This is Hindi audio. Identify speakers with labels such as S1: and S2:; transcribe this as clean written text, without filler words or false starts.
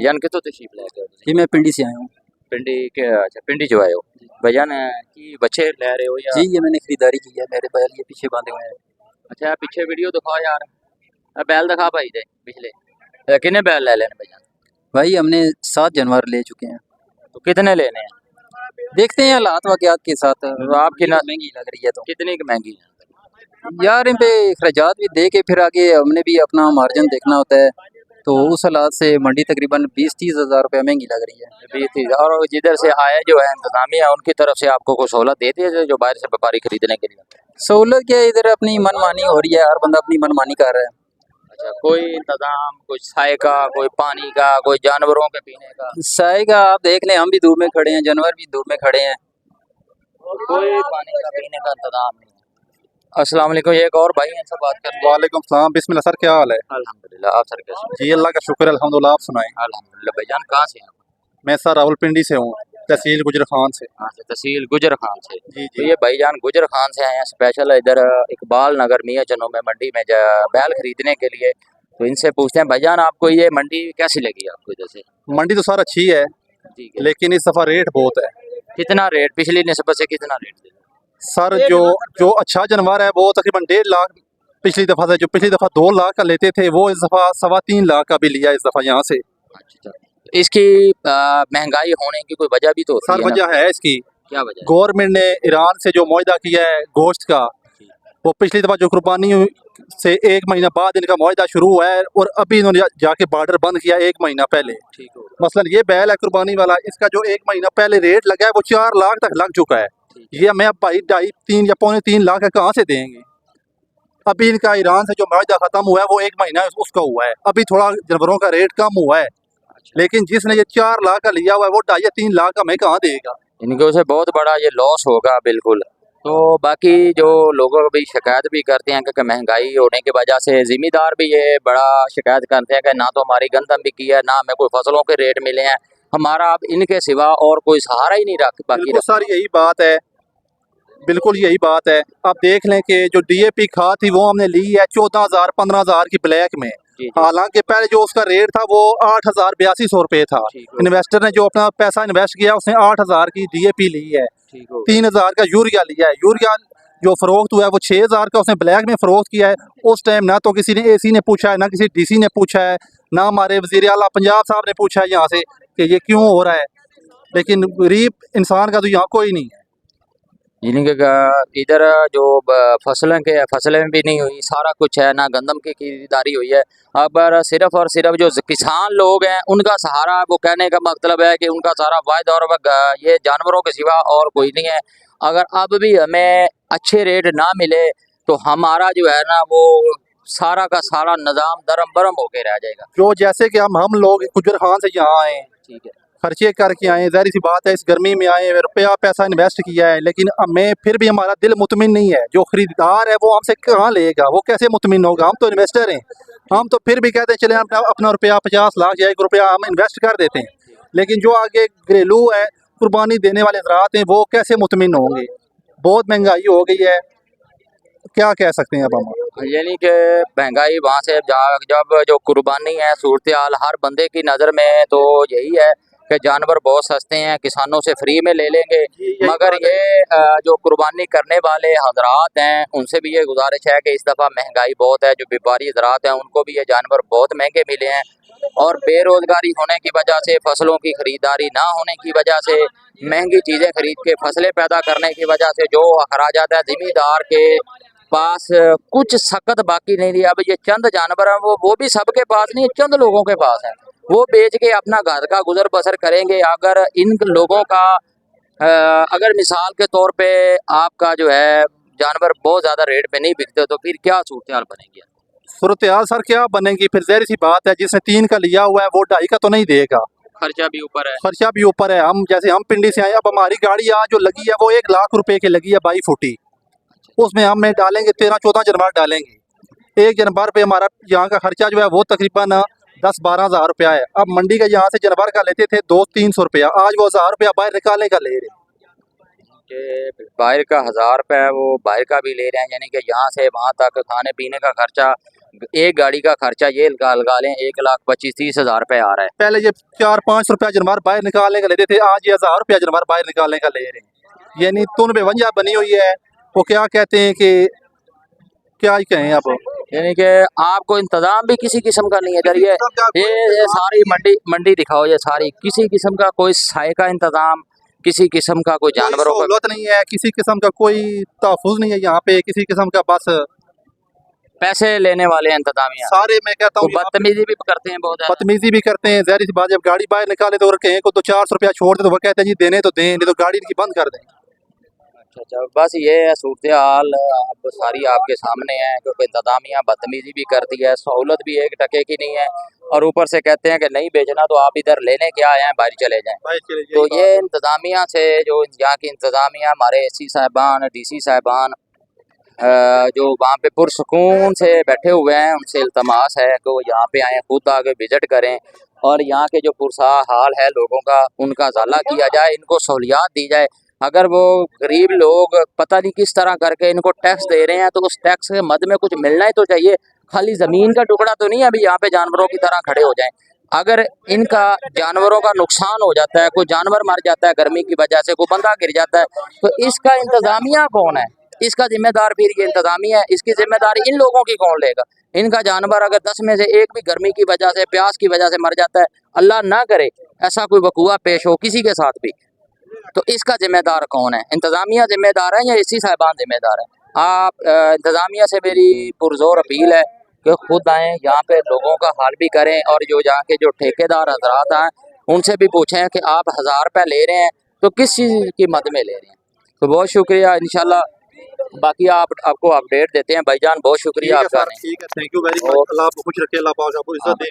S1: भैजान कितों तशरीफ लेके
S2: जी मैं पिंडी से आया हूँ।
S1: पिंडी के अच्छा पिंडी जो आए हो भैजान की बच्चे ले रहे हो या
S2: जी ये मैंने खरीदारी की है, मेरे बैल ये पीछे बांधे हुए हैं।
S1: अच्छा पीछे वीडियो दिखाओ यार बैल दिखा भाई दे पिछले कितने बैल ले लेने भैजान
S2: भाई हमने 7 जानवर ले चुके हैं,
S1: तो कितने लेने हैं
S2: देखते हैं हालात वाकयात के साथ।
S1: तो आपकी
S2: ये
S1: ना
S2: तो महंगी लग रही है तो
S1: कितनी की महंगी
S2: यार इन पे खर्चात भी दे के फिर आगे हमने भी अपना मार्जिन देखना होता है, तो उस हालात से मंडी तकरीबन 20-30 हज़ार रुपया महंगी लग रही है।
S1: 20-30 और जिधर से आए जो है इंतजामिया उनकी तरफ से आपको कोई सहूलत देती है जो बाहर से व्यापारी खरीदने के लिए
S2: सहूलत क्या है, इधर अपनी मनमानी हो रही है, हर बंदा अपनी मनमानी कर रहा है।
S1: अच्छा कोई इंतजाम कोई साय का कोई पानी का कोई जानवरों के पीने का
S2: साय का आप देख लें, हम भी धूप में खड़े हैं, जानवर भी धूप में खड़े हैं।
S1: कोई पानी का पीने का इंतजाम नहीं अस्सलाम वालेकुम एक और भाई इनसे बात कर
S3: वालेकुम सलाम। बिस्मिल्लाह सर, क्या हाल है?
S1: अल्हम्दुलिल्लाह आप सर कैसे
S3: जी अल्लाह का शुक्र है, अल्हम्दुलिल्लाह। आप सुनाएं।
S1: अल्हम्दुलिल्लाह भाईजान कहाँ से हैं
S3: मैं सर रावलपिंडी से हूँ, तहसील गुजर खान से।
S1: कहाँ से तहसील गुजर खान से
S3: जी
S1: तो
S3: जी।
S1: ये भाईजान गुजर खान से आए हैं स्पेशल इधर इकबाल नगर मियाँ चनो में मंडी में बैल खरीदने के लिए तो इनसे पूछते हैं भाईजान आपको ये मंडी कैसी लगी आपको इधर से
S3: मंडी तो सर अच्छी है,
S1: ठीक है
S3: लेकिन इस दफ़ा रेट बहुत है
S1: कितना रेट पिछली निस्बत से कितना रेट
S3: सर। जो जो अच्छा जानवर है वो तकरीबन 1.5 लाख पिछली दफ़ा से, जो पिछली दफ़ा 2 लाख का लेते थे वो इस दफ़ा 3.25 लाख का भी लिया इस दफ़ा यहाँ से।
S1: अच्छा इसकी महंगाई होने की कोई वजह भी तो होती
S3: सर
S1: है ना?
S3: वजह है इसकी,
S1: क्या वजह
S3: गवर्नमेंट ने ईरान से जो मुआहदा किया है गोश्त का, वो पिछली दफ़ा जो कुर्बानी से 1 महीना बाद इनका मुआहदा शुरू हुआ है और अभी इन्होंने जाके बॉर्डर बंद किया 1 महीना पहले।
S1: ठीक हो
S3: मसलन ये बैल है कुर्बानी वाला, इसका जो 1 महीना पहले रेट लगा है वो 4 लाख तक लग चुका है। ये हमें अब भाई 2.5-3 या 2.25-3 लाख कहाँ से देंगे? अभी इनका ईरान से जो मुआहदा खत्म हुआ है वो 1 महीना उसका हुआ है, अभी थोड़ा जानवरों का रेट कम हुआ है, लेकिन जिसने ये 4 लाख का लिया हुआ है वो 2.5 या 3 लाख का हमें कहाँ देगा?
S1: इनके से बहुत बड़ा ये लॉस होगा बिल्कुल। तो बाकी जो लोगों भी शिकायत भी करते हैं कि महंगाई होने की वजह से ज़िम्मेदार भी ये बड़ा शिकायत करते हैं कि ना तो हमारी गंदम बिकी है ना हमें कोई फसलों के रेट मिले हैं, हमारा अब इनके सिवा और कोई सहारा ही नहीं रख बाकी
S3: बिल्कुल सर यही बात है, बिल्कुल यही बात है। आप देख लें कि जो DAP खाद थी वो हमने ली है 14,000-15,000 की ब्लैक में, हालांकि पहले जो उसका रेट था वो 8,082 रुपये था। इन्वेस्टर ने जो अपना पैसा इन्वेस्ट किया उसने 8,000 की DAP ली है, 3,000 का यूरिया लिया है। यूरिया जो फरोख्त हुआ है वो 6,000 का उसने ब्लैक में फरोख्त किया है। उस टाइम ना तो किसी ने AC ने पूछा है, ना किसी DC ने पूछा है, ना हमारे वज़ीर आला पंजाब साहब ने पूछा है यहाँ से कि ये क्यों हो रहा है, लेकिन गरीब इंसान का तो यहाँ कोई नहीं है।
S1: इनके इधर जो फसलें भी नहीं हुई, सारा कुछ है ना गंदम की खरीदारी हुई है। अब सिर्फ और सिर्फ जो किसान लोग हैं उनका सहारा, वो कहने का मतलब है कि उनका सारा वायदा और ये जानवरों के सिवा और कोई नहीं है। अगर अब भी हमें अच्छे रेट ना मिले तो हमारा जो है ना वो सारा का सारा निज़ाम दरम बरम होके रह जाएगा।
S3: जो जैसे कि हम लोग गुजर खान से यहाँ आए,
S1: ठीक है,
S3: खर्चे करके आए, ज़ाहिर सी बात है इस गर्मी में आए, रुपया पैसा इन्वेस्ट किया है, लेकिन हमें फिर भी हमारा दिल मुतमिन नहीं है। जो खरीदार है वो हमसे कहाँ लेगा, वो कैसे मुतमिन होगा? हम तो इन्वेस्टर हैं, हम तो फिर भी कहते हैं चले अपना रुपया 50 लाख या 1 रुपया हम इन्वेस्ट कर देते हैं, लेकिन जो आगे घरेलू है कुर्बानी देने वाले ज़रात हैं वो कैसे मुतमिन होंगे? बहुत महंगाई हो गई है, क्या कह सकते हैं अब हम?
S1: यानी कि महंगाई वहाँ से जब जो कुर्बानी है सूरत हाल हर बंदे की नज़र में तो यही है कि जानवर बहुत सस्ते हैं, किसानों से फ्री में ले लेंगे, मगर ये जो कुर्बानी करने वाले हजरात हैं उनसे भी ये गुजारिश है कि इस दफ़ा महंगाई बहुत है, जो व्यापारी हजरात हैं उनको भी ये जानवर बहुत महंगे मिले हैं और बेरोज़गारी होने की वजह से, फसलों की ख़रीदारी ना होने की वजह से, महंगी चीज़ें खरीद के फसलें पैदा करने की वजह से जो अखराजात है ज़िम्मेदार के पास कुछ सकत बाकी नहीं रही। अब ये चंद जानवर हैं वो भी सबके पास नहीं, चंद लोगों के पास है, वो बेच के अपना घर का गुजर बसर करेंगे। अगर इन लोगों का अगर मिसाल के तौर पे आपका जो है जानवर बहुत ज़्यादा रेट पे नहीं बिकते तो फिर क्या सूरत हाल बनेगी?
S3: सूरत हाल सर क्या बनेगी? फिर ज़ाहिर सी बात है जिसने 3 का लिया हुआ है वो 2.5 का तो नहीं देगा,
S1: खर्चा भी ऊपर है,
S3: खर्चा भी ऊपर है। हम जैसे हम पिंडी से आए, अब हमारी गाड़ी यहाँ जो लगी है वो 1 लाख रुपए की लगी है 22 फुटी, उसमें हम डालेंगे 13-14 जानवर डालेंगे। 1 जानवर पे हमारा यहाँ का खर्चा जो है वो तकरीबन 10-12 हज़ार रुपया है। अब मंडी का यहाँ से जानवर का लेते थे 200-300 रुपया, आज वो 1000 रुपया बाहर निकालने का ले रहे।
S1: बाहर का 1000 रुपये वो बाहर का भी ले रहे हैं, यानी कि यहाँ से वहाँ तक खाने पीने का खर्चा एक गाड़ी का खर्चा ये लगा लें 1,25,30,000 रुपए आ रहा है।
S3: पहले ये 4-5 रुपया जनवर बाहर निकालने का लेते थे, आज ये 1000 रुपया जनवर बाहर निकालने का ले रहे हैं। यानी तुन बेवंजा बनी हुई है। वो क्या कहते हैं कि क्या ही कहें अब,
S1: यानी कि आपको इंतजाम भी किसी किस्म का नहीं है इधर। ये सारी मंडी दिखाओ, ये सारी किसी किस्म का कोई साय का इंतजाम, किसी किस्म का कोई जानवरों का
S3: सहूलत नहीं है, किसी किस्म का कोई तहफुज नहीं है यहाँ पे, किसी किस्म का बस
S1: पैसे लेने वाले इंतजामिया
S3: सारे मैं कहता
S1: वो
S3: हूँ
S1: बदतमीजी भी करते हैं बहुत ज़्यादा।
S3: बदतमीजी भी करते हैं। जहरी सी बात, जब गाड़ी बाहर निकाले तो और कहें को तो 400 रुपया छोड़ दे तो वो कहते हैं जी देने तो दें, नहीं तो गाड़ी की बंद कर दें।
S1: अच्छा, बस ये है सूरत हाल, अब सारी आपके सामने है। क्योंकि इंतजामिया बदतमीजी भी करती है, सहूलत भी 1 टके की नहीं है, और ऊपर से कहते हैं कि नहीं बेचना तो आप इधर लेने क्या आए हैं, बाहर चले जाएं। तो ये इंतजामिया से, जो यहाँ की इंतजामिया, हमारे एसी साहबान, डीसी साहबान जो वहाँ पे पुरसकून से बैठे हुए हैं, उनसे इल्तमास है कि वो यहाँ पे आए, खुद आके विजिट करें और यहाँ के जो पुरसा हाल है लोगों का, उनका ज़ाला किया जाए, इनको सहूलियात दी जाए। अगर वो गरीब लोग पता नहीं किस तरह करके इनको टैक्स दे रहे हैं, तो उस टैक्स के मद में कुछ मिलना ही तो चाहिए। खाली ज़मीन का टुकड़ा तो नहीं अभी यहाँ पे जानवरों की तरह खड़े हो जाएं। अगर इनका जानवरों का नुकसान हो जाता है, कोई जानवर मर जाता है गर्मी की वजह से, कोई बंदा गिर जाता है, तो इसका इंतज़ामिया कौन है? इसका जिम्मेदार फिर ये इंतजामिया है। इसकी जिम्मेदारी इन लोगों की कौन लेगा? इनका जानवर अगर 10 में से एक भी गर्मी की वजह से, प्यास की वजह से मर जाता है, अल्लाह ना करे ऐसा कोई वकूआ पेश हो किसी के साथ भी, तो इसका जिम्मेदार कौन है? इंतजामिया जिम्मेदार है या इसी साहिबान जिम्मेदार है? आप इंतजामिया से मेरी पुरजोर अपील है कि खुद आएँ, यहाँ पे लोगों का हाल भी करें, और जो यहाँ के जो ठेकेदार हजरात हैं उनसे भी पूछें कि आप 1000 रुपये ले रहे हैं तो किस चीज़ की मद में ले रहे हैं। तो बहुत शुक्रिया, इंशाल्लाह बाकी आपको अपडेट देते हैं। भाईजान बहुत शुक्रिया आपका।
S3: ठीक है, थैंक यू वेरी मच। अल्लाह आपको खुश रखे, अल्लाह पाक आपको इज्जत दे।